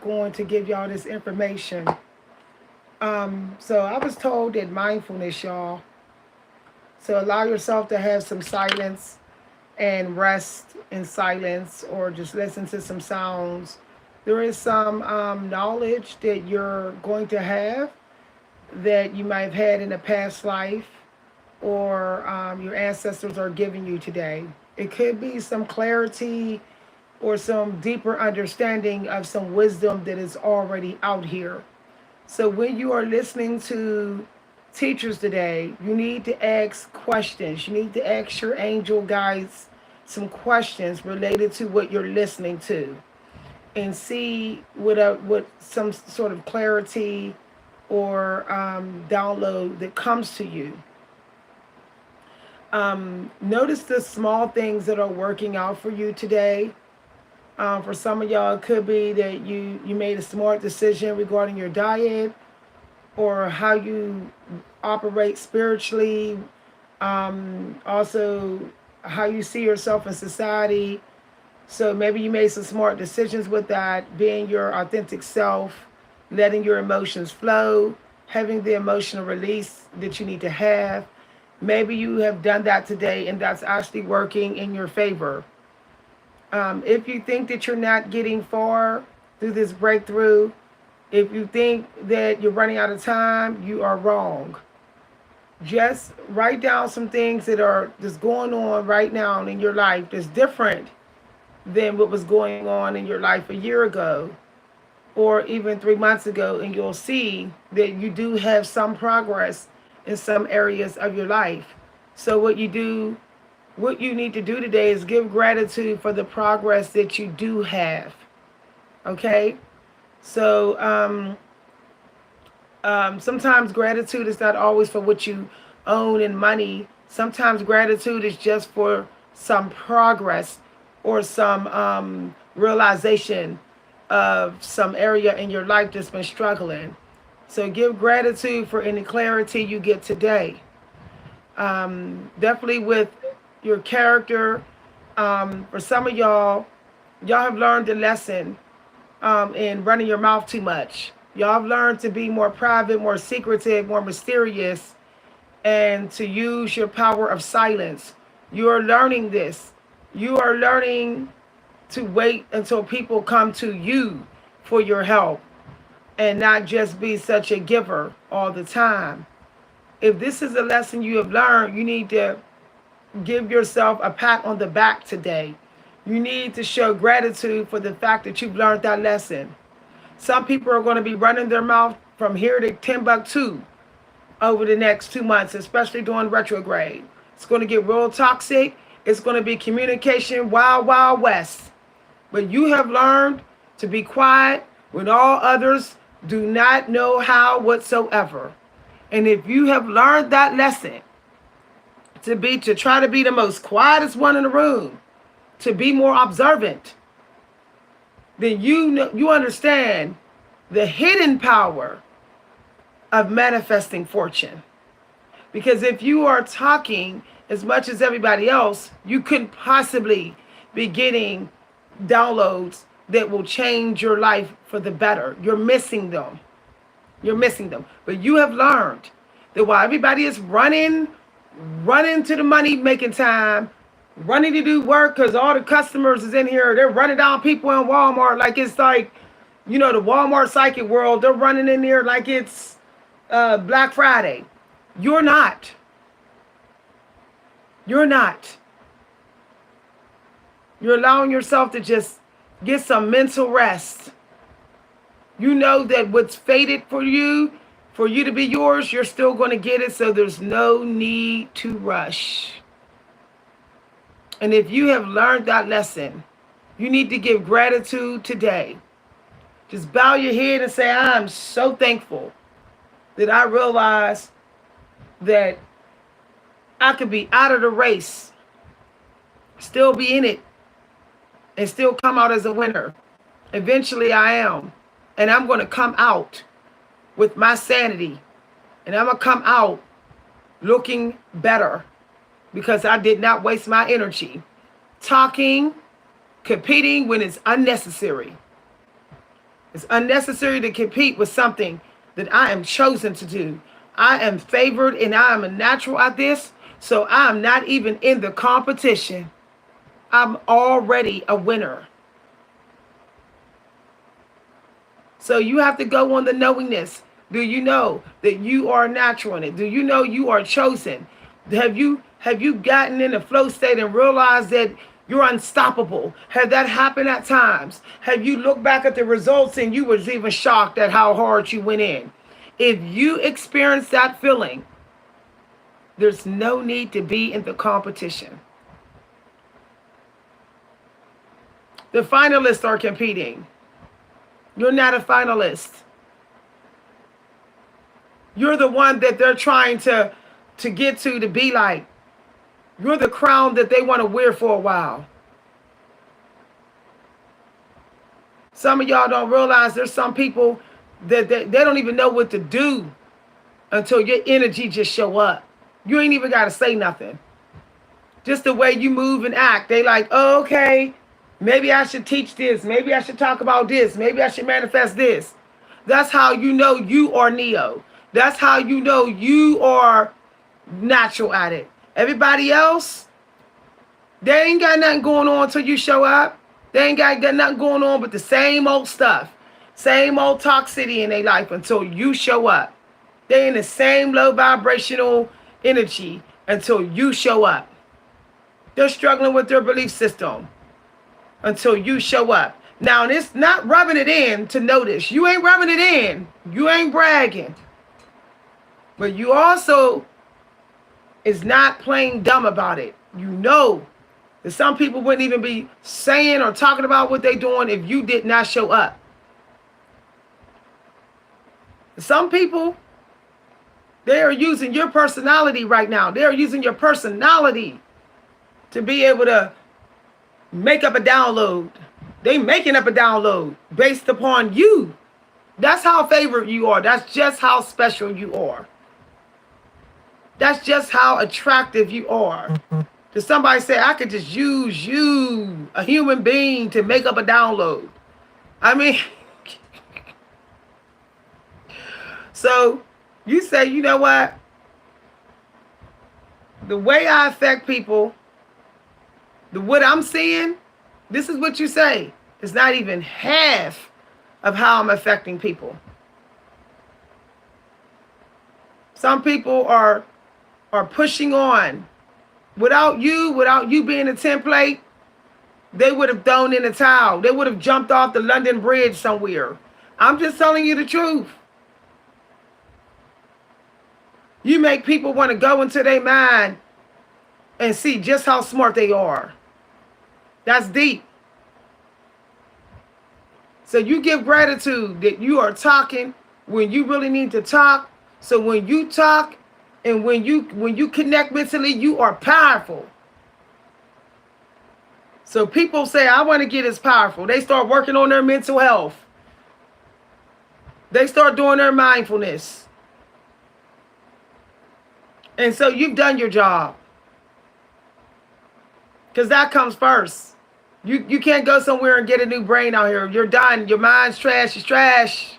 not going to give y'all this information. So I was told that mindfulness, y'all. So allow yourself to have some silence and rest in silence, or just listen to some sounds. There is some knowledge that you're going to have that you might have had in a past life, or your ancestors are giving you today. It could be some clarity or some deeper understanding of some wisdom that is already out here. So when you are listening to teachers today, you need to ask questions. You need to ask your angel guides some questions related to what you're listening to, and see what some sort of clarity or download that comes to you. Notice the small things that are working out for you today. For some of y'all, it could be that you made a smart decision regarding your diet or how you operate spiritually. Also, how you see yourself in society. So maybe you made some smart decisions with that, being your authentic self, letting your emotions flow, having the emotional release that you need to have. Maybe you have done that today and that's actually working in your favor. If you think that you're not getting far through this breakthrough, if you think that you're running out of time, you are wrong. Just write down some things that are just going on right now in your life that's different than what was going on in your life a year ago or even 3 months ago, and you'll see that you do have some progress in some areas of your life. So what you need to do today is give gratitude for the progress that you do have. Okay? So sometimes gratitude is not always for what you own in money. Sometimes gratitude is just for some progress or some realization of some area in your life that's been struggling. So give gratitude for any clarity you get today. Definitely with your character. For some of y'all have learned the lesson in running your mouth too much. Y'all have learned to be more private, more secretive, more mysterious, and to use your power of silence. You are learning this. You are learning to wait until people come to you for your help and not just be such a giver all the time. If this is a lesson you have learned, you need to give yourself a pat on the back today. You need to show gratitude for the fact that you've learned that lesson. Some people are going to be running their mouth from here to Timbuktu over the next 2 months, especially during retrograde. It's going to get real toxic. It's going to be communication wild, wild west. But you have learned to be quiet when all others do not know how whatsoever. And if you have learned that lesson, to try to be the most quietest one in the room, to be more observant, then you understand the hidden power of manifesting fortune. Because if you are talking as much as everybody else, you couldn't possibly be getting downloads that will change your life for the better. You're missing them. You're missing them. But you have learned that while everybody is running to the money making time, running to do work because all the customers is in here, they're running down people in Walmart like it's like, the Walmart psychic world. They're running in there like it's Black Friday. You're not. You're not. You're allowing yourself to just get some mental rest. You know that what's fated for you to be yours, you're still going to get it. So there's no need to rush. And if you have learned that lesson, you need to give gratitude today. Just bow your head and say, I'm so thankful that I realized that I could be out of the race, still be in it, and still come out as a winner. Eventually I am. And I'm going to come out with my sanity. And I'm going to come out looking better because I did not waste my energy talking, competing when it's unnecessary. It's unnecessary to compete with something that I am chosen to do. I am favored and I am a natural at this, so I am not even in the competition. I'm already a winner. So you have to go on the knowingness. Do you know that you are natural in it? Do you know you are chosen? Have you gotten in a flow state and realized that you're unstoppable? Have that happened at times? Have you looked back at the results and you was even shocked at how hard you went in? If you experience that feeling, there's no need to be in the competition. The finalists are competing. You're not a finalist. You're the one that they're trying to get to be like. You're the crown that they want to wear for a while. Some of y'all don't realize there's some people that they don't even know what to do until your energy just show up. You ain't even got to say nothing. Just the way you move and act. They like, oh, okay, maybe I should teach this. Maybe I should talk about this. Maybe I should manifest this. That's how you know you are Neo. That's how you know you are natural at it. Everybody else, they ain't got nothing going on until you show up. They ain't got nothing going on but the same old stuff. Same old toxicity in their life until you show up. They in the same low vibrational energy until you show up. They're struggling with their belief system until you show up. Now, it's not rubbing it in to notice. You ain't rubbing it in. You ain't bragging. But you also is not playing dumb about it. You know that some people wouldn't even be saying or talking about what they're doing if you did not show up. Some people, they are using your personality right now. They are using your personality to be able to make up a download. They making up a download based upon you. That's how favored you are. That's just how special you are. That's just how attractive you are. Does somebody say, I could just use you, a human being, to make up a download? I mean, so you say, you know what? The way I affect people, what I'm seeing, this is what you say. It's not even half of how I'm affecting people. Some people are pushing on. Without you being a template, they would have thrown in the towel. They would have jumped off the London Bridge somewhere. I'm just telling you the truth. You make people want to go into their mind and see just how smart they are. That's deep. So you give gratitude that you are talking when you really need to talk. So when you talk and when you connect mentally, you are powerful. So people say, I want to get as powerful. They start working on their mental health. They start doing their mindfulness. And so you've done your job. Because that comes first. You can't go somewhere and get a new brain out here. You're done. Your mind's trash. It's trash.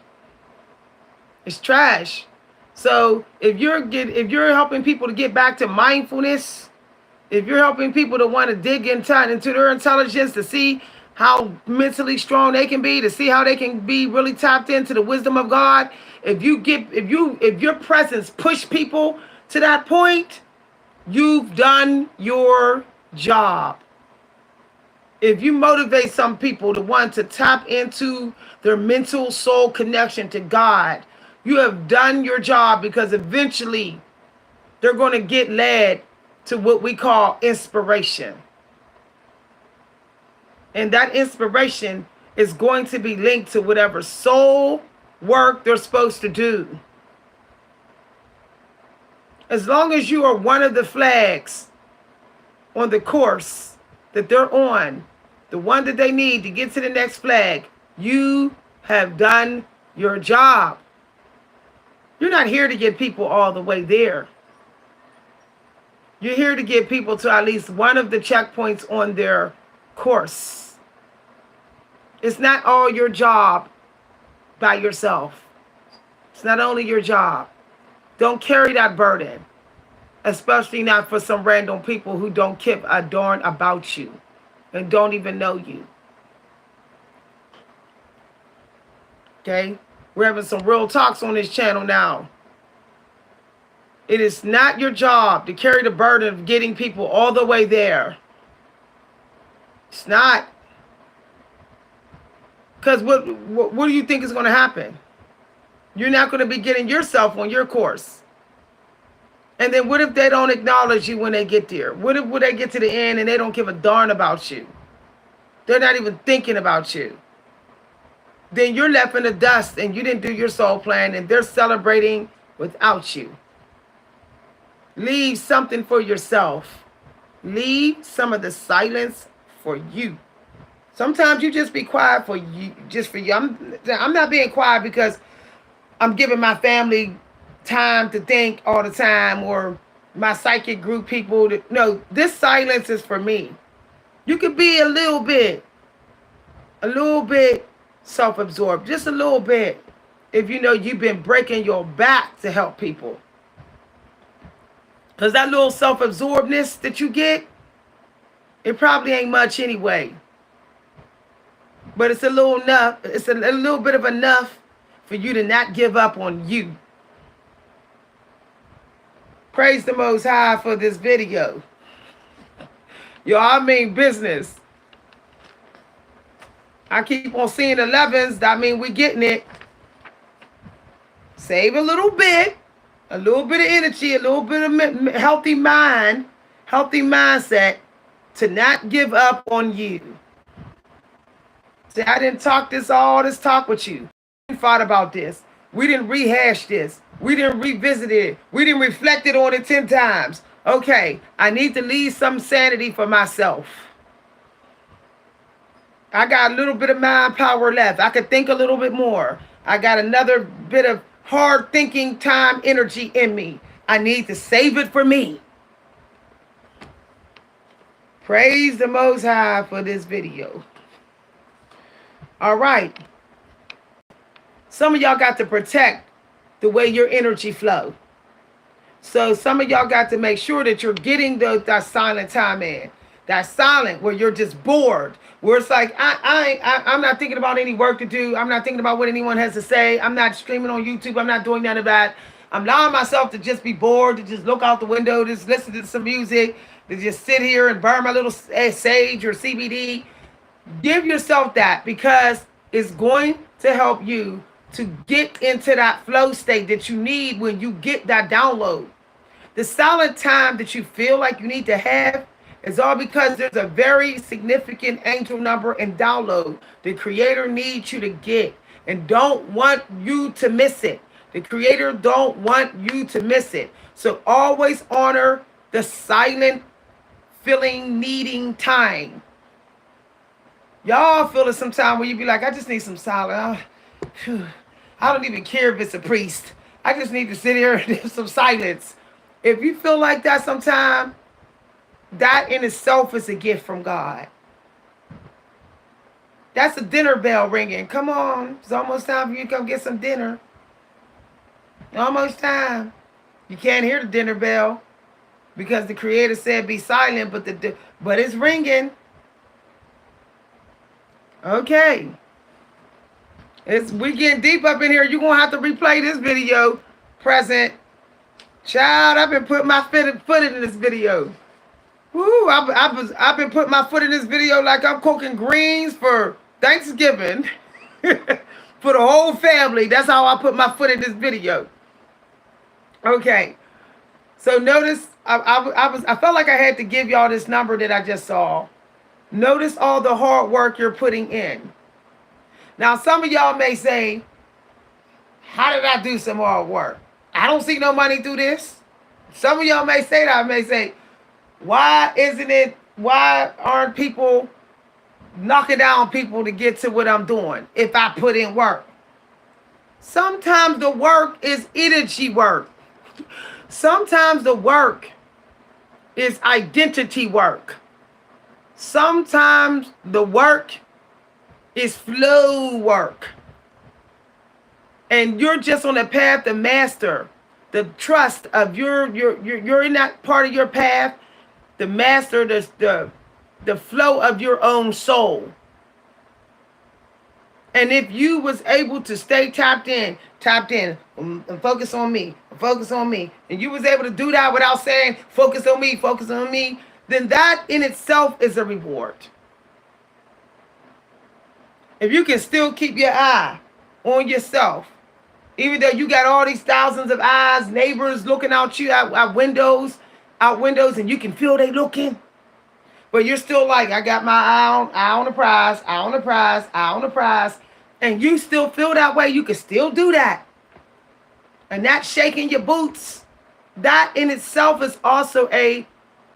It's trash. So if you're helping people to get back to mindfulness, if you're helping people to want to dig into their intelligence, to see how mentally strong they can be, to see how they can be really tapped into the wisdom of God, if your presence push people to that point, you've done your job. If you motivate some people to want to tap into their mental soul connection to God, you have done your job, because eventually they're going to get led to what we call inspiration. And that inspiration is going to be linked to whatever soul work they're supposed to do. As long as you are one of the flags on the course that they're on, the one that they need to get to the next flag, you have done your job. You're not here to get people all the way there. You're here to get people to at least one of the checkpoints on their course. It's not all your job by yourself. It's not only your job. Don't carry that burden, especially not for some random people who don't give a darn about you and don't even know you. Okay? We're having some real talks on this channel now. It is not your job to carry the burden of getting people all the way there. It's not. Because what do you think is going to happen? You're not going to be getting yourself on your course. And then what if they don't acknowledge you when they get there? What if when they get to the end and they don't give a darn about you? They're not even thinking about you. Then you're left in the dust and you didn't do your soul plan and they're celebrating without you. Leave something for yourself. Leave some of the silence for you. Sometimes you just be quiet for you, just for you. I'm not being quiet because I'm giving my family time to think all the time or my psychic group people. No, this silence is for me. You could be a little bit self-absorbed, just a little bit, if you know you've been breaking your back to help people. Because that little self-absorbedness that you get, it probably ain't much anyway. But it's a little enough. It's a little bit of enough for you to not give up on you. Praise the Most High for this video. Yo, I mean business. I keep on seeing 11s. That mean we getting it. Save a little bit of energy, a little bit of healthy mind, healthy mindset to not give up on you. See, I didn't talk all this talk with you. We thought about this. We didn't rehash this. We didn't revisit it. We didn't reflect it on it 10 times. Okay, I need to leave some sanity for myself. I got a little bit of mind power left. I could think a little bit more. I got another bit of hard thinking time energy in me. I need to save it for me. Praise the Most High for this video. All right. Some of y'all got to protect the way your energy flow. So some of y'all got to make sure that you're getting that silent time in. That silent where you're just bored. Where it's like, I'm not thinking about any work to do. I'm not thinking about what anyone has to say. I'm not streaming on YouTube. I'm not doing none of that. I'm allowing myself to just be bored, to just look out the window, just listen to some music, to just sit here and burn my little sage or CBD. Give yourself that because it's going to help you to get into that flow state that you need when you get that download. The silent time that you feel like you need to have is all because there's a very significant angel number and download the Creator needs you to get and don't want you to miss it. The Creator don't want you to miss it. So always honor the silent feeling needing time. Y'all feel it sometime where you be like, I just need some silence. I don't even care if it's a priest. I just need to sit here and have some silence. If you feel like that sometime, that in itself is a gift from God. That's a dinner bell ringing. Come on. It's almost time for you to come get some dinner. Almost time. You can't hear the dinner bell because the Creator said be silent, but it's ringing. Okay. We getting deep up in here. You're going to have to replay this video. Present. Child, I've been putting my foot in this video. Woo, I've been putting my foot in this video like I'm cooking greens for Thanksgiving. For the whole family. That's how I put my foot in this video. Okay. So notice, I felt like I had to give y'all this number that I just saw. Notice all the hard work you're putting in. Now, some of y'all may say, how did I do some hard work? I don't see no money through this. Some of y'all may say that. I may say, why aren't people knocking down people to get to what I'm doing if I put in work? Sometimes the work is energy work. Sometimes the work is identity work. Sometimes the work is flow work. and you're just on the path to master the trust of you're in that part of your path to master the flow of your own soul. And if you was able to stay tapped in, and focus on me, and you was able to do that without saying focus on me, then that in itself is a reward. If you can still keep your eye on yourself, even though you got all these thousands of eyes, neighbors looking out you out windows, and you can feel they looking, but you're still like, I got my eye on the prize, eye on the prize, eye on the prize, and you still feel that way, you can still do that. And that shaking your boots, that in itself is also a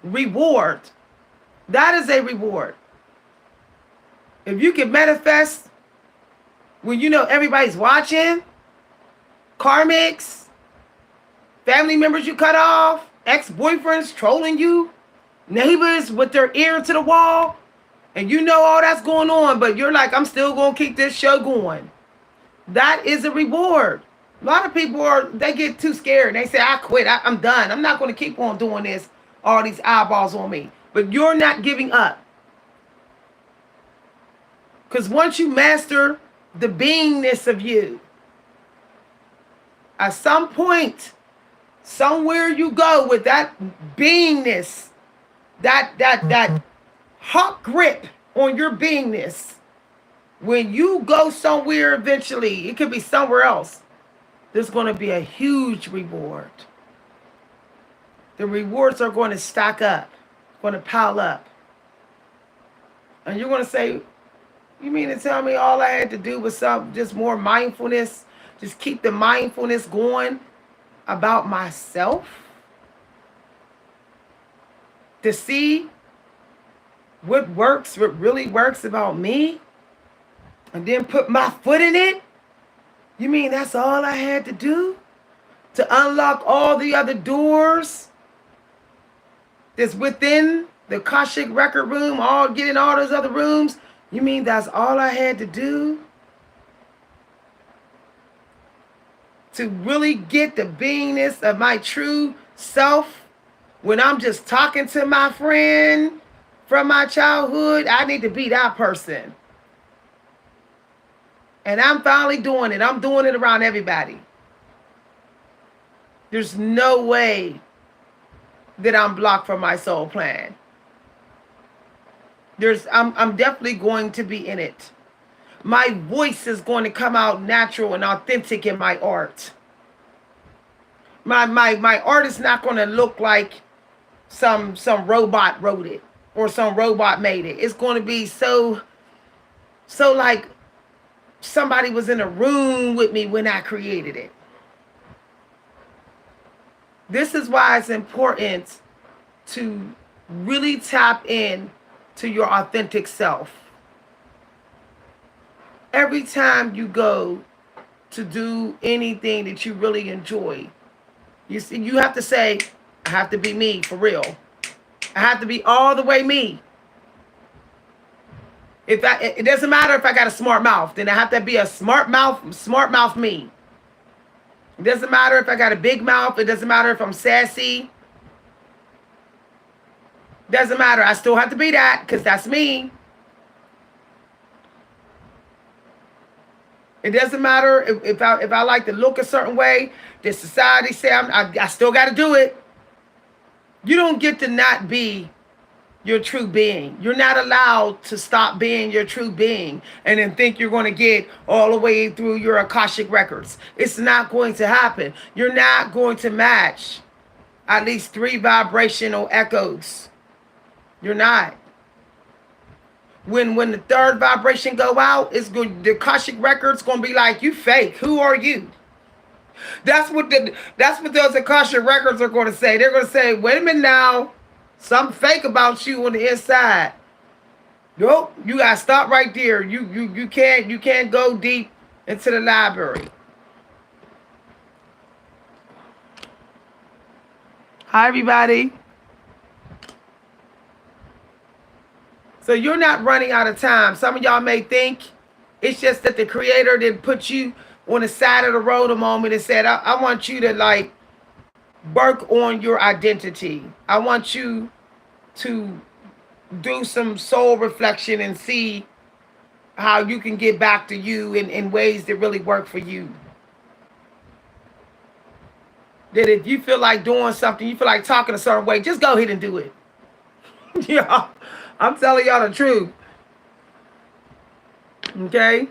reward. That is a reward. If you can manifest when you know everybody's watching, karmics, family members you cut off, ex-boyfriends trolling you, neighbors with their ear to the wall, and you know all that's going on, but you're like, I'm still going to keep this show going. That is a reward. A lot of people they get too scared and they say, I quit, I'm done. I'm not going to keep on doing this, all these eyeballs on me. But you're not giving up. Because once you master the beingness of you, at some point, somewhere you go with that beingness, that hawk grip on your beingness, when you go somewhere eventually, it could be somewhere else, there's going to be a huge reward. The rewards are going to stack up, going to pile up. And you're going to say, you mean to tell me all I had to do was just more mindfulness, just keep the mindfulness going about myself? To see what works, what really works about me, and then put my foot in it? You mean that's all I had to do? To unlock all the other doors that's within the Akashic record room, get in all those other rooms? You mean that's all I had to do? To really get the beingness of my true self? When I'm just talking to my friend from my childhood, I need to be that person. And I'm finally doing it. I'm doing it around everybody. There's no way that I'm blocked from my soul plan. I'm definitely going to be in it. My voice is going to come out natural and authentic in my art. My art is not going to look like some robot wrote it or some robot made it. It's going to be so like somebody was in a room with me when I created it. This is why it's important to really tap in to your authentic self. Every time you go to do anything that you really enjoy, you have to say, I have to be me for real. I have to be all the way me. It doesn't matter if I got a smart mouth, then I have to be a smart mouth me. It doesn't matter if I got a big mouth. It doesn't matter if I'm sassy. Doesn't matter. I still have to be that because that's me. It doesn't matter if I like to look a certain way. The society say I still got to do it. You don't get to not be your true being. You're not allowed to stop being your true being and then think you're going to get all the way through your Akashic records. It's not going to happen. You're not going to match at least 3 vibrational echoes. You're not. When the 3rd vibration go out, it's good. The Akashic records going to be like, you fake. Who are you? That's what those Akashic records are going to say. They're going to say, wait a minute now. Something fake about you on the inside. Nope, you gotta stop right there. You can't go deep into the library. Hi everybody. So you're not running out of time. Some of y'all may think it's just that the creator didn't put you on the side of the road a moment and said, I want you to like work on your identity. I want you to do some soul reflection and see how you can get back to you in ways that really work for you. That if you feel like doing something, you feel like talking a certain way, just go ahead and do it. Yeah, I'm telling y'all the truth. Okay?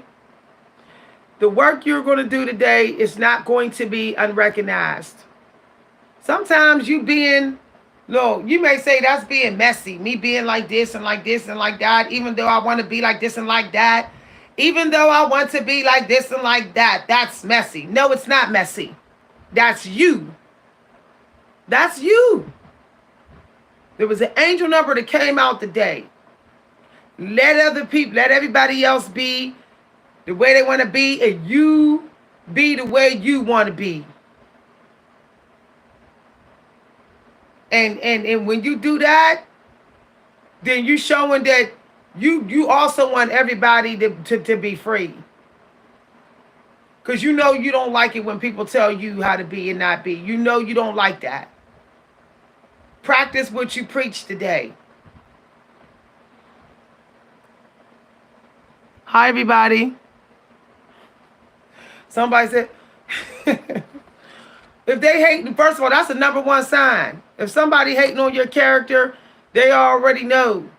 The work you're going to do today is not going to be unrecognized. Sometimes you being, no, you may say that's being messy. Me being like this and like this and like that, even though I want to be like this and like that. Even though I want to be like this and like that, that's messy. No, it's not messy. That's you. That's you. There was an angel number that came out today. Let other people, let everybody else be the way they want to be, and you be the way you want to be. And when you do that, then you showing that you also want everybody to be free. Because you know you don't like it when people tell you how to be and not be. You know you don't like that. Practice what you preach today. Hi, everybody. Somebody said, if they hate, first of all, that's the number one sign. If somebody hating on your character, they already know.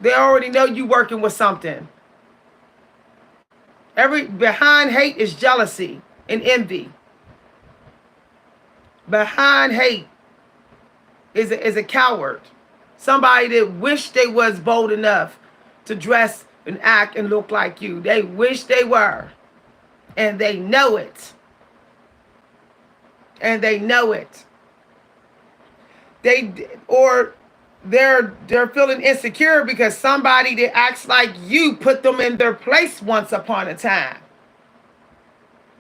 They already know you working with something. Behind hate is jealousy and envy. Behind hate is a coward. Somebody that wish they was bold enough to dress and act and look like you. They wish they were. And they know it. And they know it. They're feeling insecure because somebody that acts like you put them in their place once upon a time.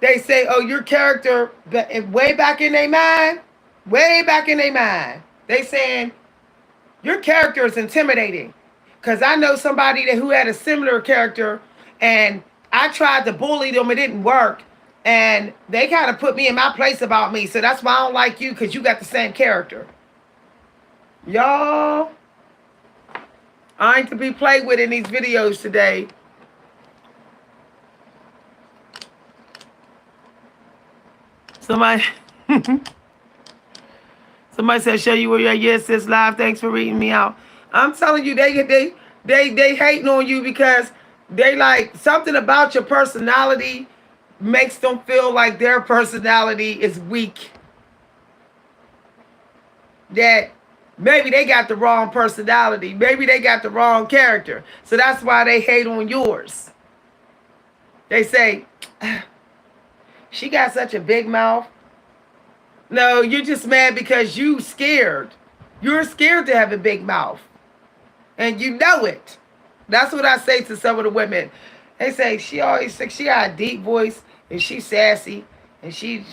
They say, oh, your character, way back in their mind, they saying, your character is intimidating. Because I know somebody who had a similar character, and I tried to bully them, it didn't work. And they kind of put me in my place about me. So that's why I don't like you, because you got the same character. Y'all, I ain't to be played with in these videos today. Somebody said, show you where you're at. Yes, sis, live. Thanks for reading me out. I'm telling you, they hating on you because they like something about your personality makes them feel like their personality is weak. That maybe they got the wrong personality. Maybe they got the wrong character. So that's why they hate on yours. They say, she got such a big mouth. No, you're just mad because you scared. You're scared to have a big mouth. And you know it. That's what I say to some of the women. They say she got a deep voice and she's sassy. And she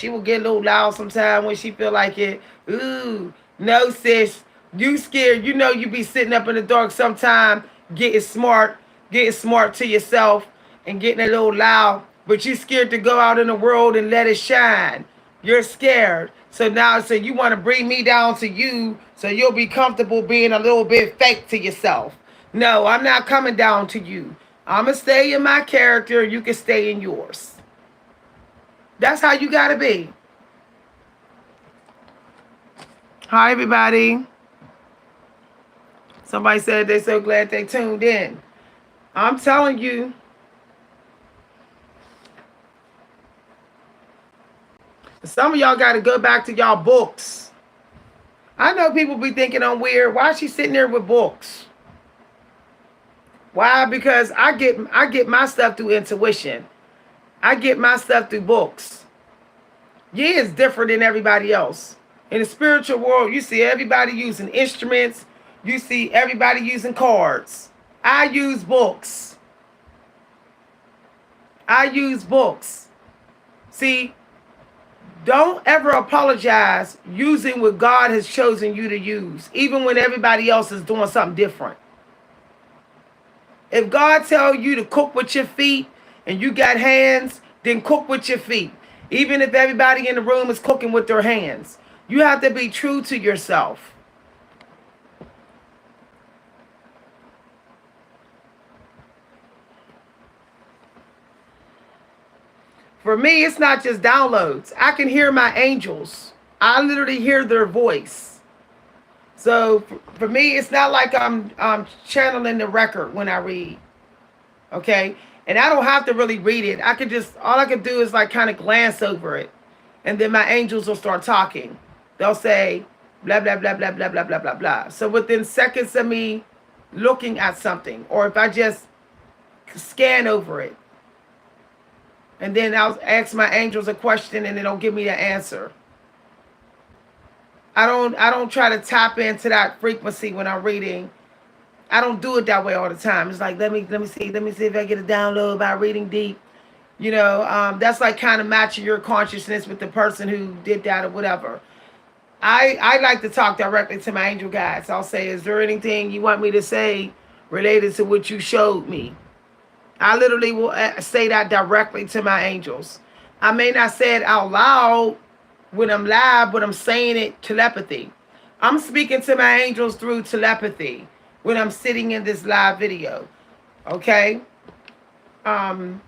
will get a little loud sometime when she feel like it. Ooh, no sis, you scared. You know you be sitting up in the dark sometime getting smart to yourself and getting a little loud. But you scared to go out in the world and let it shine. You're scared. So now you want to bring me down to you so you'll be comfortable being a little bit fake to yourself. No, I'm not coming down to you. I'm going to stay in my character. You can stay in yours. That's how you got to be. Hi, everybody. Somebody said they're so glad they tuned in. I'm telling you. Some of y'all got to go back to y'all books. I know people be thinking I'm weird. Why is she sitting there with books? Why? Because I get my stuff through intuition. I get my stuff through books. Yeah, it's different than everybody else. In the spiritual world, you see everybody using instruments. You see everybody using cards. I use books. I use books. See, don't ever apologize using what God has chosen you to use, even when everybody else is doing something different. If God tells you to cook with your feet and you got hands, then cook with your feet. Even if everybody in the room is cooking with their hands. You have to be true to yourself. For me, it's not just downloads. I can hear my angels. I literally hear their voice. So for me, it's not like I'm channeling the record when I read. Okay? And I don't have to really read it. All I can do is like kind of glance over it. And then my angels will start talking. They'll say, blah, blah, blah, blah, blah, blah, blah, blah, blah. So within seconds of me looking at something, or if I just scan over it, and then I'll ask my angels a question and it'll give me the answer. I don't try to tap into that frequency when I'm reading. I don't do it that way all the time. It's like let me see if I get a download by reading deep. That's like kind of matching your consciousness with the person who did that or whatever. I like to talk directly to my angel guides. I'll say, is there anything you want me to say related to what you showed me? I literally will say that directly to my angels. I may not say it out loud when I'm live, but I'm saying it telepathy. I'm speaking to my angels through telepathy when I'm sitting in this live video. Okay? You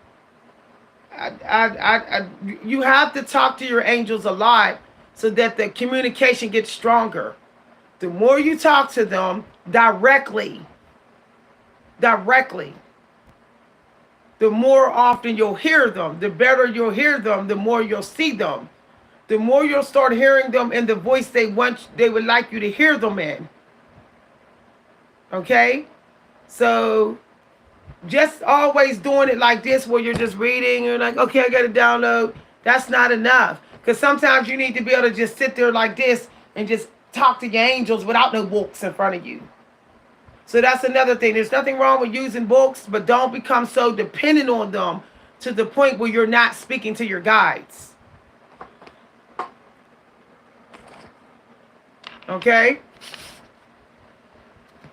have to talk to your angels a lot so that the communication gets stronger. The more you talk to them directly, the more often you'll hear them. The better you'll hear them, the more you'll see them. The more you'll start hearing them in the voice they would like you to hear them in. Okay? So just always doing it like this where you're just reading, you're like, okay, I got to download. That's not enough. Because sometimes you need to be able to just sit there like this and just talk to your angels without no books in front of you. So that's another thing. There's nothing wrong with using books, but don't become so dependent on them to the point where you're not speaking to your guides. Okay?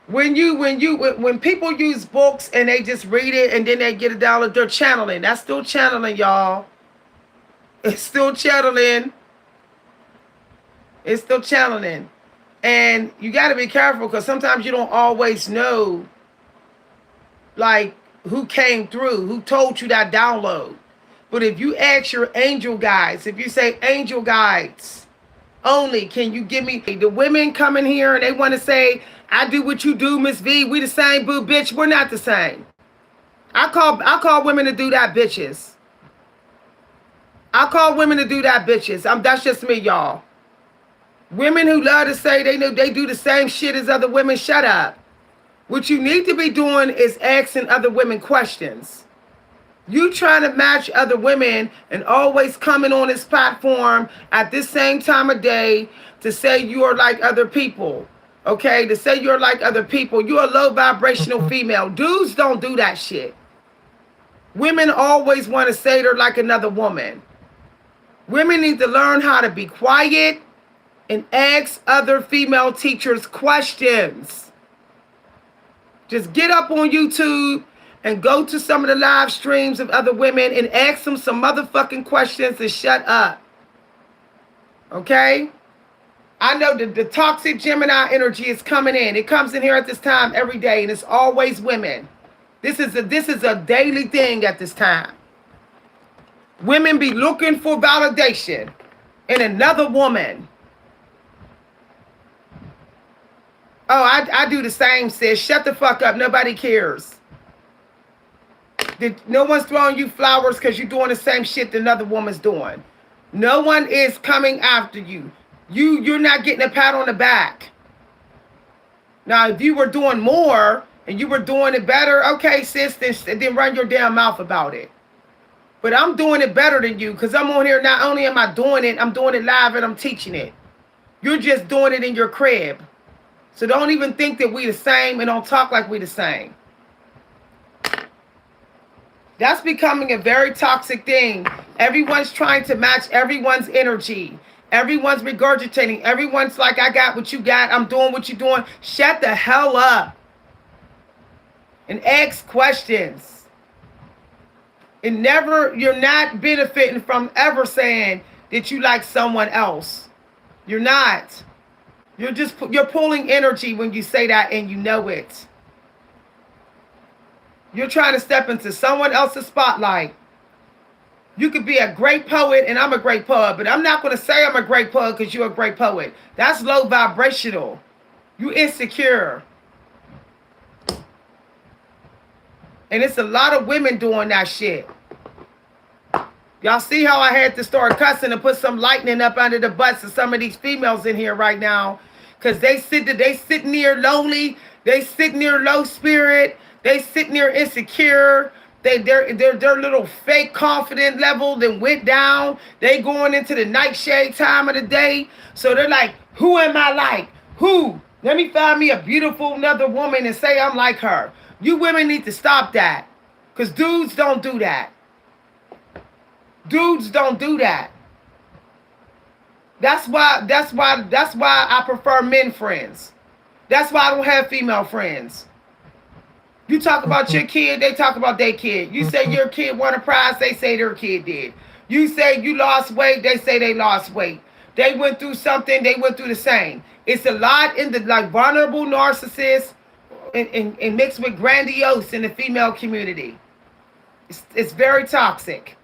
When people use books and they just read it and then they get a download, they're channeling. That's still channeling, y'all. It's still channeling. It's still channeling. And you got to be careful because sometimes you don't always know, like, who came through, who told you that download. But if you ask your angel guides, if you say, angel guides only, can you give me, the women come in here and they want to say, I do what you do, Miss V. We the same, boo, bitch. We're not the same. I call women to do that, bitches. I call women to do that, bitches. That's just me, y'all. Women who love to say they know they do the same shit as other women, shut up. What you need to be doing is asking other women questions. You trying to match other women and always coming on this platform at this same time of day to say you are like other people. Okay, to say you're like other people. You're a low vibrational female. Dudes don't do that shit. Women always want to say they're like another woman. Women need to learn how to be quiet and ask other female teachers questions. Just get up on YouTube and go to some of the live streams of other women and ask them some motherfucking questions and shut up. Okay? I know the toxic Gemini energy is coming in. It comes in here at this time every day, and it's always women. This is a daily thing at this time. Women be looking for validation in another woman. Oh, I do the same, sis. Shut the fuck up. Nobody cares. No one's throwing you flowers because you're doing the same shit that another woman's doing. No one is coming after you. You're not getting a pat on the back. Now, if you were doing more and you were doing it better, okay, sis, then run your damn mouth about it. But I'm doing it better than you because I'm on here. Not only am I doing it, I'm doing it live and I'm teaching it. You're just doing it in your crib. So don't even think that we the same and don't talk like we the same. That's becoming a very toxic thing. Everyone's trying to match everyone's energy. Everyone's regurgitating. Everyone's like, I got what you got. I'm doing what you're doing. Shut the hell up. And ask questions. You're not benefiting from ever saying that you like someone else. You're not. You're pulling energy when you say that and you know it. You're trying to step into someone else's spotlight. You could be a great poet and I'm a great poet, but I'm not going to say I'm a great poet because you're a great poet. That's low vibrational. You insecure. And it's a lot of women doing that shit. Y'all see how I had to start cussing and put some lightning up under the butts of some of these females in here right now. Because they sitting there lonely. They sitting there low spirit. They sitting there insecure. Their little fake confident level then went down. They going into the nightshade time of the day. So they're like, who am I like? Who? Let me find me a beautiful another woman and say I'm like her. You women need to stop that. Because dudes don't do that. Dudes don't do that. That's why I prefer men friends. That's why I don't have female friends. You talk about your kid, they talk about their kid. You say your kid won a prize, they say their kid did. You say you lost weight, they say they lost weight. They went through something, they went through the same. It's a lot in the like vulnerable narcissists and mixed with grandiose in the female community. It's very toxic.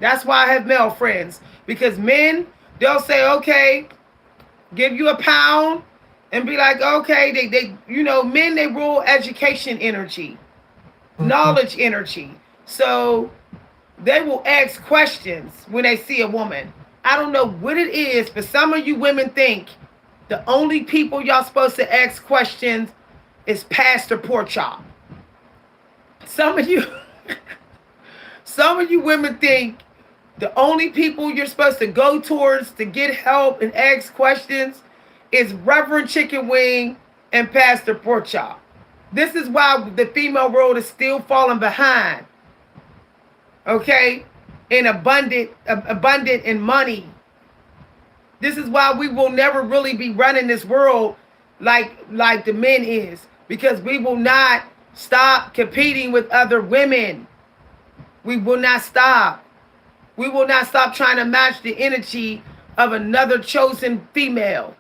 That's why I have male friends. Because men, they'll say, okay, give you a pound and be like, okay, men, they rule education energy, knowledge energy. So they will ask questions when they see a woman. I don't know what it is, but some of you women think the only people y'all supposed to ask questions is Pastor Porkchop. Some of you women think the only people you're supposed to go towards to get help and ask questions is Reverend Chicken Wing and Pastor Porkchop. This is why the female world is still falling behind. Okay? In abundant in money. This is why we will never really be running this world like the men is. Because we will not stop competing with other women. We will not stop. We will not stop trying to match the energy of another chosen female.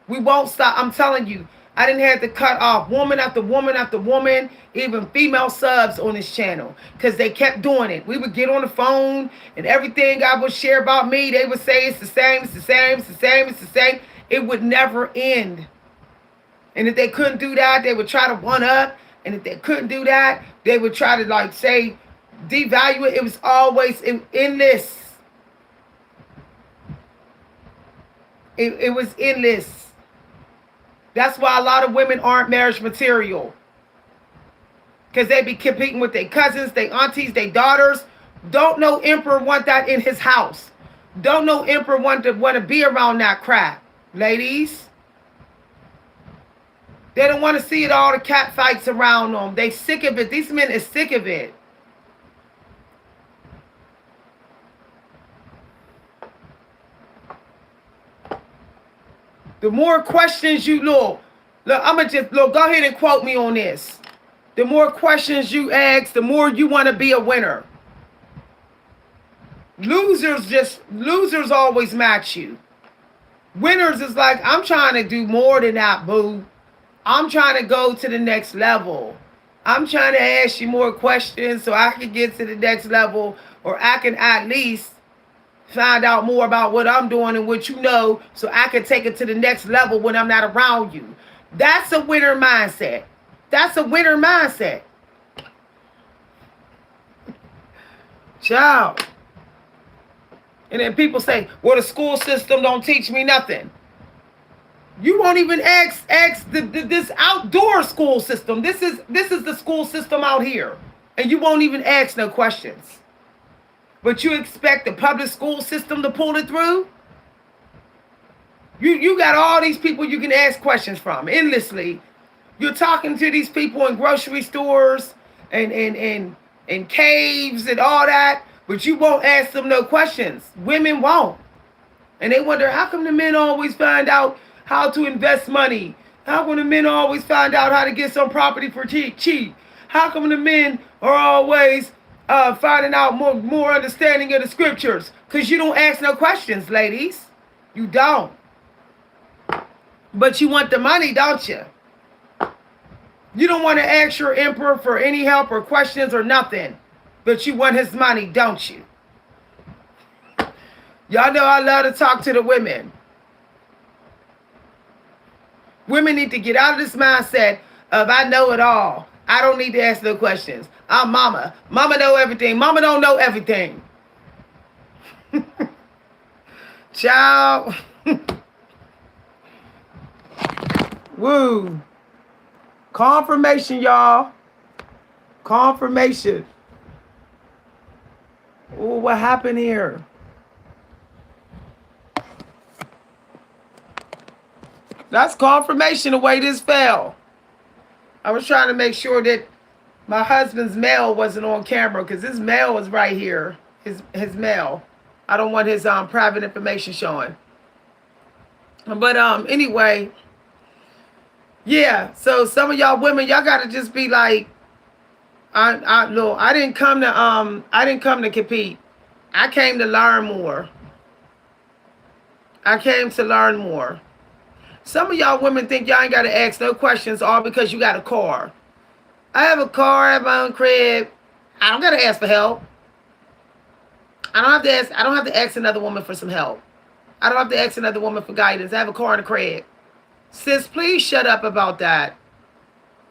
We won't stop. I'm telling you, I didn't have to cut off woman after woman after woman, even female subs on this channel, because they kept doing it. We would get on the phone and everything I would share about me, they would say it's the same, it's the same, it's the same, it's the same. It would never end. And if they couldn't do that, they would try to one up. And if they couldn't do that, they would try to say, devalue it. It was always endless. It was endless. That's why a lot of women aren't marriage material. Because they be competing with their cousins, their aunties, their daughters. Don't no emperor want that in his house. Don't no emperor want to be around that crap. Ladies. They don't want to see it all the cat fights around them. They sick of it. These men are sick of it. The more questions you look, go ahead and quote me on this. The more questions you ask, the more you want to be a winner. Losers always match you. Winners is like, I'm trying to do more than that, boo. I'm trying to go to the next level. I'm trying to ask you more questions so I can get to the next level, or I can at least find out more about what I'm doing and what you know, so I can take it to the next level when I'm not around you. That's a winner mindset. That's a winner mindset. Child. And then people say, well, the school system don't teach me nothing. You won't even ask this outdoor school system. This is the school system out here. And you won't even ask no questions. But you expect the public school system to pull it through? You got all these people you can ask questions from endlessly. You're talking to these people in grocery stores and caves and all that, but you won't ask them no questions. Women won't. And they wonder, how come the men always find out how to invest money? How come the men always find out how to get some property for cheap? How come the men are always finding out more understanding of the scriptures. Because you don't ask no questions, ladies. You don't. But you want the money, don't you? You don't want to ask your emperor for any help or questions or nothing. But you want his money, don't you? Y'all know I love to talk to the women. Women need to get out of this mindset of I know it all. I don't need to ask no questions. I'm mama. Mama know everything. Mama don't know everything. Child. Woo. Confirmation, y'all. Confirmation. Oh, what happened here? That's confirmation the way this fell. I was trying to make sure that my husband's mail wasn't on camera because his mail was right here. His mail. I don't want his private information showing. But anyway, yeah. So some of y'all women, y'all gotta just be like, I didn't come to compete. I came to learn more. I came to learn more. Some of y'all women think y'all ain't got to ask no questions all because you got a car. I have a car, I have my own crib. I don't got to ask for help. I don't have to ask another woman for some help. I don't have to ask another woman for guidance. I have a car and a crib. Sis, please shut up about that.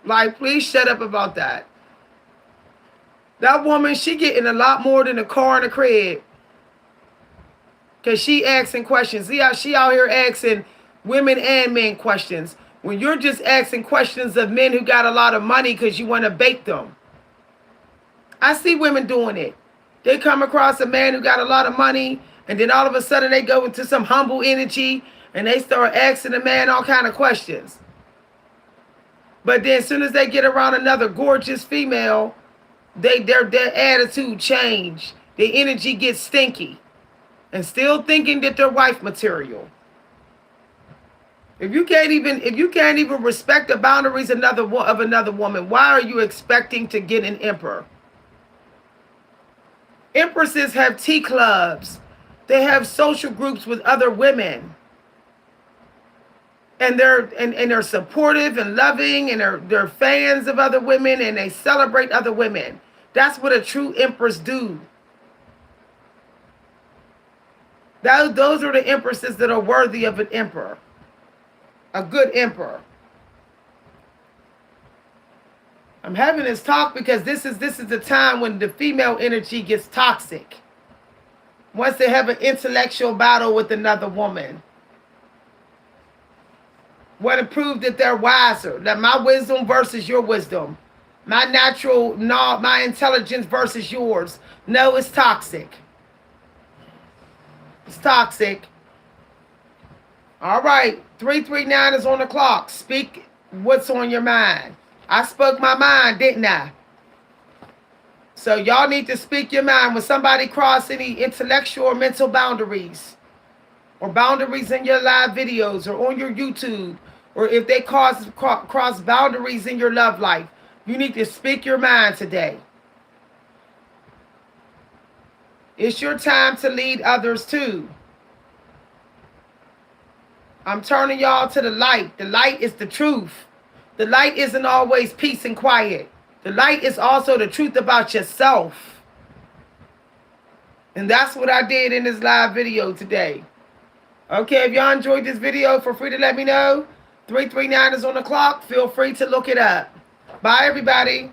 Like, please shut up about that. That woman, she getting a lot more than a car and a crib. Because she asking questions. See how she out here asking women and men questions. When you're just asking questions of men who got a lot of money because you want to bait them. I see women doing it. They come across a man who got a lot of money, and then all of a sudden they go into some humble energy and they start asking the man all kind of questions. But then as soon as they get around another gorgeous female, their attitude change. Their energy gets stinky. And still thinking that they're wife material. If you can't even respect the boundaries of another woman, why are you expecting to get an emperor? Empresses have tea clubs. They have social groups with other women. And they're supportive and loving, and they're fans of other women, and they celebrate other women. That's what a true empress do. Those are the empresses that are worthy of an emperor. A good emperor. I'm having this talk because this is the time when the female energy gets toxic. Once they have an intellectual battle with another woman. Want to prove that they're wiser. That my wisdom versus your wisdom. My intelligence versus yours. No, it's toxic. It's toxic. All right. 339 is on the clock. Speak what's on your mind. I spoke my mind, didn't I? So y'all need to speak your mind. When somebody cross any intellectual or mental boundaries, or boundaries in your live videos, or on your YouTube, or if they cross boundaries in your love life, you need to speak your mind today. It's your time to lead others too. I'm turning y'all to the light. The light is the truth. The light isn't always peace and quiet. The light is also the truth about yourself. And that's what I did in this live video today. Okay, if y'all enjoyed this video, feel free to let me know. 339 is on the clock. Feel free to look it up. Bye, everybody.